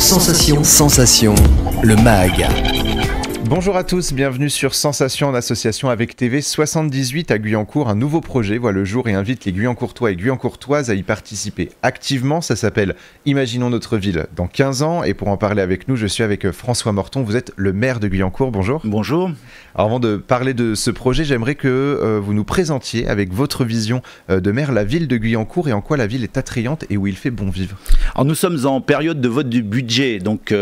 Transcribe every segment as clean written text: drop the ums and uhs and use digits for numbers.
Sensation, le MAG. Bonjour à tous, bienvenue sur Sensation en association avec TV 78 à Guyancourt. Un nouveau projet voit le jour et invite les Guyancourtois et Guyancourtoises à y participer activement. Ça s'appelle Imaginons notre ville dans 15 ans. Et pour en parler avec nous, je suis avec François Morton. Vous êtes le maire de Guyancourt. Bonjour. Bonjour. Alors avant de parler de ce projet, j'aimerais que vous nous présentiez avec votre vision de maire la ville de Guyancourt et en quoi la ville est attrayante et où il fait bon vivre. Alors nous sommes en période de vote du budget, donc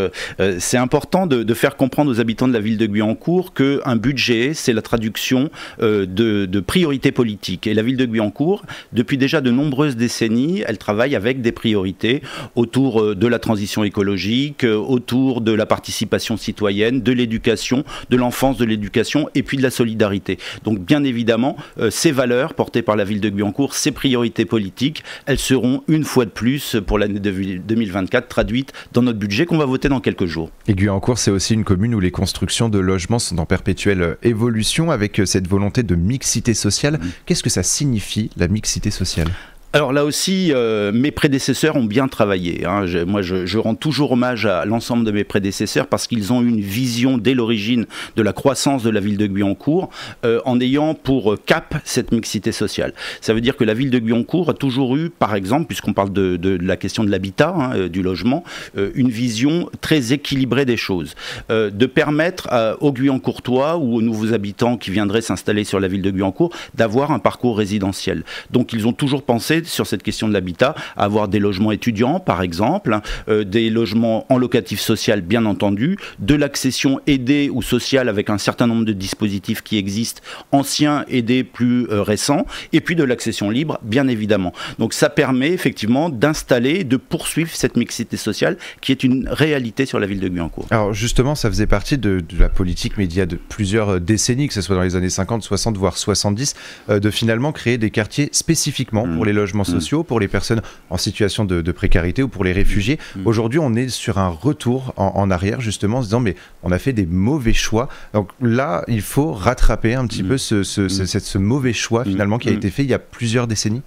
c'est important de faire comprendre aux habitants de la ville de Guyancourt qu'un budget, c'est la traduction de priorités politiques. Et la ville de Guyancourt, depuis déjà de nombreuses décennies, elle travaille avec des priorités autour de la transition écologique, autour de la participation citoyenne, de l'éducation, de l'enfance, de l'éducation et puis de la solidarité. Donc bien évidemment, ces valeurs portées par la ville de Guyancourt, ces priorités politiques, elles seront une fois de plus pour l'année 2024 traduites dans notre budget qu'on va voter dans quelques jours. Et Guyancourt, c'est aussi une commune où les constructions de logements sont en perpétuelle évolution avec cette volonté de mixité sociale. Qu'est-ce que ça signifie, la mixité sociale ? Alors là aussi, mes prédécesseurs ont bien travaillé. Moi, je rends toujours hommage à l'ensemble de mes prédécesseurs parce qu'ils ont eu une vision dès l'origine de la croissance de la ville de Guyancourt en ayant pour cap cette mixité sociale. Ça veut dire que la ville de Guyancourt a toujours eu, par exemple, puisqu'on parle de la question de l'habitat, du logement, une vision très équilibrée des choses. De permettre aux Guyancourtois ou aux nouveaux habitants qui viendraient s'installer sur la ville de Guyancourt d'avoir un parcours résidentiel. Donc ils ont toujours pensé sur cette question de l'habitat, à avoir des logements étudiants par exemple, des logements en locatif social bien entendu, de l'accession aidée ou sociale avec un certain nombre de dispositifs qui existent, anciens, aidés, plus récents, et puis de l'accession libre bien évidemment. Donc ça permet effectivement d'installer, de poursuivre cette mixité sociale qui est une réalité sur la ville de Guyancourt. Alors justement, ça faisait partie de la politique média de plusieurs décennies, que ce soit dans les années 50, 60, voire 70, de finalement créer des quartiers spécifiquement pour les logements sociaux, pour les personnes en situation de précarité ou pour les réfugiés. Aujourd'hui, on est sur un retour en arrière, justement, en se disant mais on a fait des mauvais choix. Donc là, il faut rattraper un petit peu ce mauvais choix finalement qui a été fait il y a plusieurs décennies.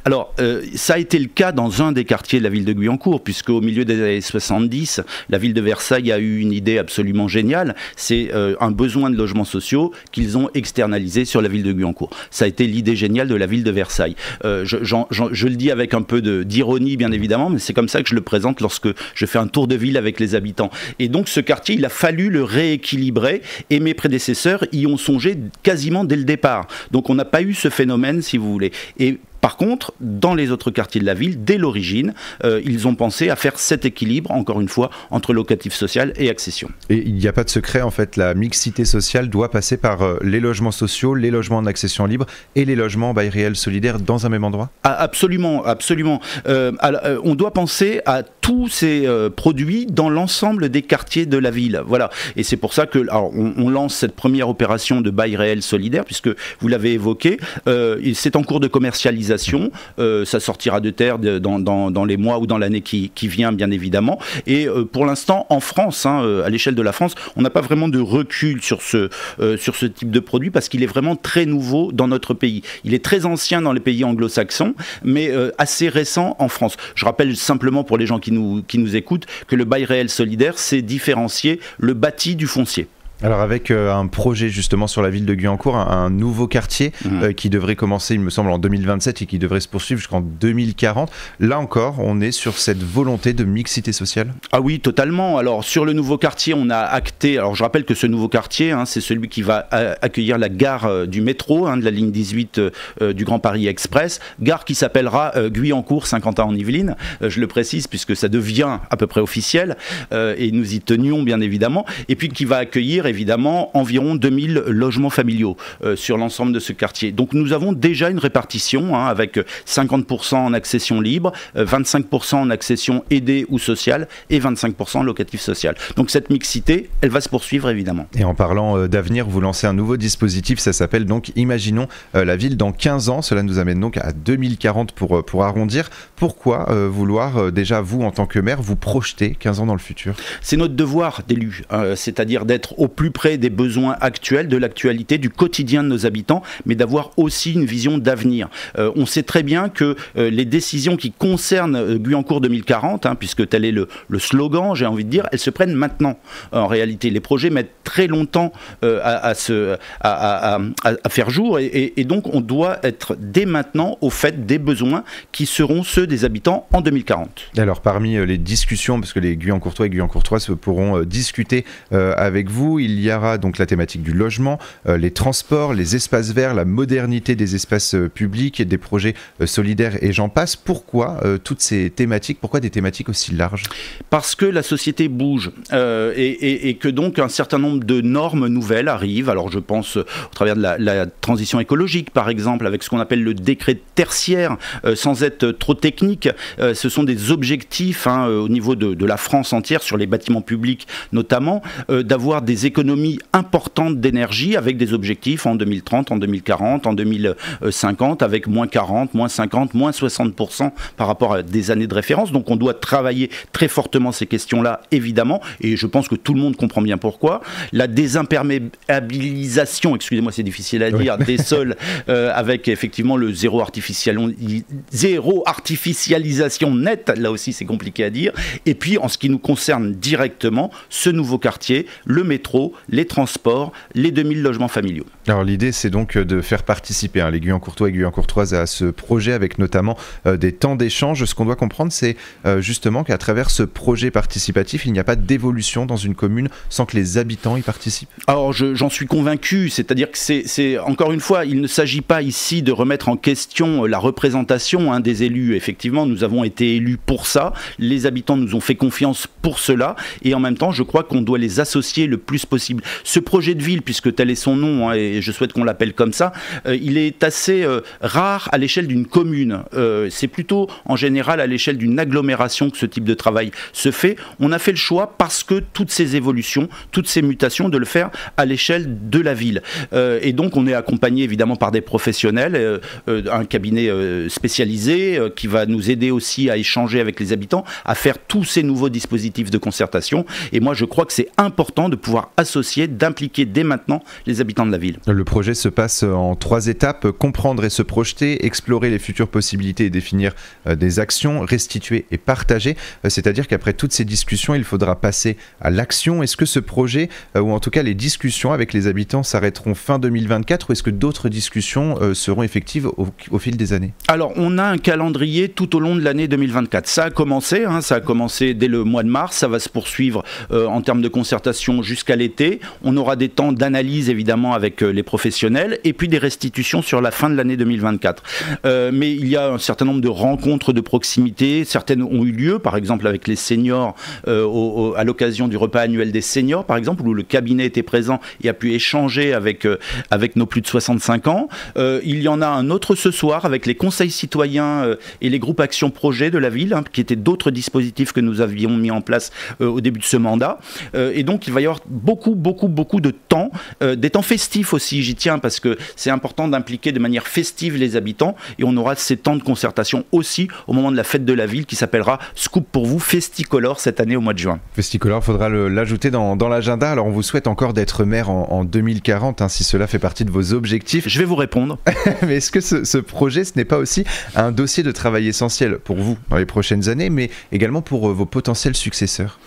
Alors, ça a été le cas dans un des quartiers de la ville de Guyancourt, puisque au milieu des années 70, la ville de Versailles a eu une idée absolument géniale. C'est un besoin de logements sociaux qu'ils ont externalisé sur la ville de Guyancourt. Ça a été l'idée géniale de la ville de Versailles. Je le dis avec un peu d'ironie bien évidemment, mais c'est comme ça que je le présente lorsque je fais un tour de ville avec les habitants. Et donc ce quartier, il a fallu le rééquilibrer et mes prédécesseurs y ont songé quasiment dès le départ. Donc on n'a pas eu ce phénomène si vous voulez. Et par contre, dans les autres quartiers de la ville, dès l'origine, ils ont pensé à faire cet équilibre, encore une fois, entre locatif social et accession. Et il n'y a pas de secret, en fait, la mixité sociale doit passer par les logements sociaux, les logements en accession libre et les logements en bail réel solidaire dans un même endroit ? Absolument, absolument. On doit penser à tous ces produits dans l'ensemble des quartiers de la ville. Voilà. Et c'est pour ça que on lance cette première opération de bail réel solidaire, puisque vous l'avez évoqué, c'est en cours de commercialisation. Ça sortira de terre dans les mois ou dans l'année qui vient bien évidemment et pour l'instant en France, à l'échelle de la France, on n'a pas vraiment de recul sur ce type de produit parce qu'il est vraiment très nouveau dans notre pays. Il est très ancien dans les pays anglo-saxons mais assez récent en France. Je rappelle simplement pour les gens qui nous écoutent que le bail réel solidaire, c'est différencier le bâti du foncier. Alors avec un projet justement sur la ville de Guyancourt, un nouveau quartier qui devrait commencer il me semble en 2027 et qui devrait se poursuivre jusqu'en 2040. Là encore, on est sur cette volonté de mixité sociale ? Ah oui, totalement. Alors sur le nouveau quartier, on a acté, alors je rappelle que ce nouveau quartier, c'est celui qui va accueillir la gare du métro, de la ligne 18 du Grand Paris Express, gare qui s'appellera Guyancourt Saint-Quentin-en-Yvelines, je le précise puisque ça devient à peu près officiel et nous y tenions bien évidemment, et puis qui va accueillir évidemment environ 2000 logements familiaux sur l'ensemble de ce quartier. Donc nous avons déjà une répartition avec 50% en accession libre, 25% en accession aidée ou sociale et 25% en locatif social. Donc cette mixité, elle va se poursuivre évidemment. Et en parlant d'avenir, vous lancez un nouveau dispositif, ça s'appelle donc Imaginons la ville dans 15 ans. Cela nous amène donc à 2040 pour arrondir. Pourquoi vouloir déjà vous en tant que maire vous projeter 15 ans dans le futur ? C'est notre devoir d'élu, c'est-à-dire d'être au plus plus près des besoins actuels, de l'actualité, du quotidien de nos habitants, mais d'avoir aussi une vision d'avenir. On sait très bien que les décisions qui concernent Guyancourt 2040, puisque tel est le slogan, j'ai envie de dire, elles se prennent maintenant. En réalité, les projets mettent très longtemps à faire jour, et donc on doit être dès maintenant au fait des besoins qui seront ceux des habitants en 2040. Alors parmi les discussions, parce que les Guyancourtois et Guyancourtoises pourront discuter avec vous, il y aura donc la thématique du logement, les transports, les espaces verts, la modernité des espaces publics, des projets solidaires et j'en passe. Pourquoi toutes ces thématiques, pourquoi des thématiques aussi larges ? Parce que la société bouge et que donc un certain nombre de normes nouvelles arrivent. Alors je pense au travers de la transition écologique par exemple, avec ce qu'on appelle le décret tertiaire, sans être trop technique, ce sont des objectifs au niveau de la France entière, sur les bâtiments publics notamment, d'avoir des économies importantes d'énergie avec des objectifs en 2030, en 2040, en 2050, avec moins 40, moins 50, moins 60% par rapport à des années de référence. Donc on doit travailler très fortement ces questions-là, évidemment, et je pense que tout le monde comprend bien pourquoi. La désimperméabilisation, excusez-moi, c'est difficile à dire, des sols, avec effectivement le zéro artificialisation nette, là aussi c'est compliqué à dire. Et puis en ce qui nous concerne directement, ce nouveau quartier, le métro, les transports, les 2000 logements familiaux. Alors l'idée c'est donc de faire participer les Guyancourtois et Guyancourtoises à ce projet, avec notamment des temps d'échange. Ce qu'on doit comprendre, c'est justement qu'à travers ce projet participatif, il n'y a pas d'évolution dans une commune sans que les habitants y participent. Alors j'en suis convaincu, c'est-à-dire que c'est encore une fois, il ne s'agit pas ici de remettre en question la représentation des élus. Effectivement, nous avons été élus pour ça, les habitants nous ont fait confiance pour cela, et en même temps, je crois qu'on doit les associer le plus possible. Ce projet de ville, puisque tel est son nom, et je souhaite qu'on l'appelle comme ça, il est assez rare à l'échelle d'une commune. C'est plutôt en général à l'échelle d'une agglomération que ce type de travail se fait. On a fait le choix, parce que toutes ces évolutions, toutes ces mutations, de le faire à l'échelle de la ville. Et donc on est accompagné évidemment par des professionnels, un cabinet spécialisé qui va nous aider aussi à échanger avec les habitants, à faire tous ces nouveaux dispositifs de concertation. Et moi je crois que c'est important de pouvoir associer, d'impliquer dès maintenant les habitants de la ville. Le projet se passe en 3 étapes: comprendre et se projeter, explorer les futures possibilités et définir des actions, restituer et partager. C'est-à-dire qu'après toutes ces discussions, il faudra passer à l'action. Est-ce que ce projet, ou en tout cas les discussions avec les habitants, s'arrêteront fin 2024, ou est-ce que d'autres discussions seront effectives au fil des années ? Alors on a un calendrier tout au long de l'année 2024. Ça a commencé dès le mois de mars, ça va se poursuivre en termes de concertation jusqu'à l'été. On aura des temps d'analyse évidemment avec les professionnels, et puis des restitutions sur la fin de l'année 2024. Mais il y a un certain nombre de rencontres de proximité, certaines ont eu lieu, par exemple avec les seniors, à l'occasion du repas annuel des seniors, par exemple, où le cabinet était présent et a pu échanger avec nos plus de 65 ans. Il y en a un autre ce soir avec les conseils citoyens et les groupes Action Projet de la ville, qui étaient d'autres dispositifs que nous avions mis en place au début de ce mandat. Et donc il va y avoir beaucoup de temps, des temps festifs aussi, j'y tiens, parce que c'est important d'impliquer de manière festive les habitants, et on aura ces temps de concertation aussi au moment de la fête de la ville qui s'appellera Scoop pour vous Festicolor cette année au mois de juin. Festicolor, il faudra l'ajouter dans l'agenda. Alors on vous souhaite encore d'être maire en 2040, si cela fait partie de vos objectifs. Je vais vous répondre. Mais est-ce que ce projet, ce n'est pas aussi un dossier de travail essentiel pour vous dans les prochaines années, mais également pour vos potentiels successeurs ?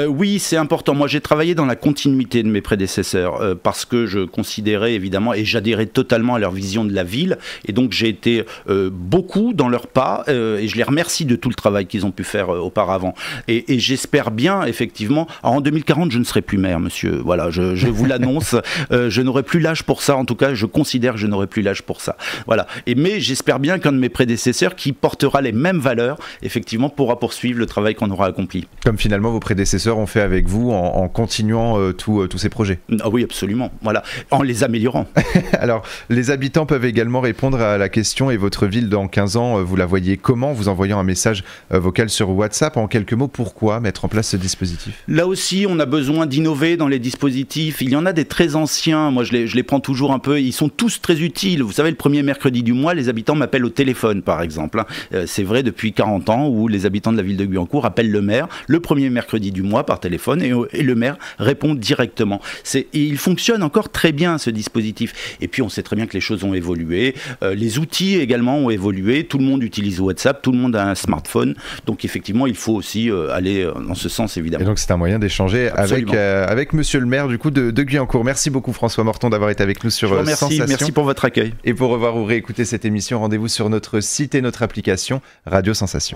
Oui, c'est important. Moi, j'ai travaillé dans la continuité de mes prédécesseurs parce que je considérais évidemment, et j'adhérais totalement à leur vision de la ville, et donc j'ai été beaucoup dans leurs pas, et je les remercie de tout le travail qu'ils ont pu faire auparavant. Et j'espère bien, effectivement, alors en 2040, je ne serai plus maire, monsieur. Voilà, je vous l'annonce, je n'aurai plus l'âge pour ça. En tout cas, je considère que je n'aurai plus l'âge pour ça. Voilà. Mais j'espère bien qu'un de mes prédécesseurs, qui portera les mêmes valeurs, effectivement, pourra poursuivre le travail qu'on aura accompli. Comme finalement vos prédécesseurs ont fait avec vous en continuant tous ces projets. Ah oui, absolument. Voilà, en les améliorant. Alors, les habitants peuvent également répondre à la question: et votre ville dans 15 ans, vous la voyez comment? Vous envoyant un message vocal sur WhatsApp. En quelques mots, pourquoi mettre en place ce dispositif? Là aussi, on a besoin d'innover dans les dispositifs. Il y en a des très anciens, moi je les prends toujours un peu, ils sont tous très utiles. Vous savez, le premier mercredi du mois, les habitants m'appellent au téléphone, par exemple. C'est vrai depuis 40 ans, où les habitants de la ville de Guyancourt appellent le maire le premier mercredi du mois par téléphone, et le maire répond répond directement. Et il fonctionne encore très bien, ce dispositif. Et puis on sait très bien que les choses ont évolué, les outils également ont évolué, tout le monde utilise WhatsApp, tout le monde a un smartphone, donc effectivement il faut aussi aller dans ce sens évidemment. Et donc c'est un moyen d'échanger avec monsieur le maire du coup de Guyancourt. Merci beaucoup François Morton d'avoir été avec nous sur Sensation. Merci pour votre accueil. Et pour revoir ou réécouter cette émission, rendez-vous sur notre site et notre application Radio Sensation.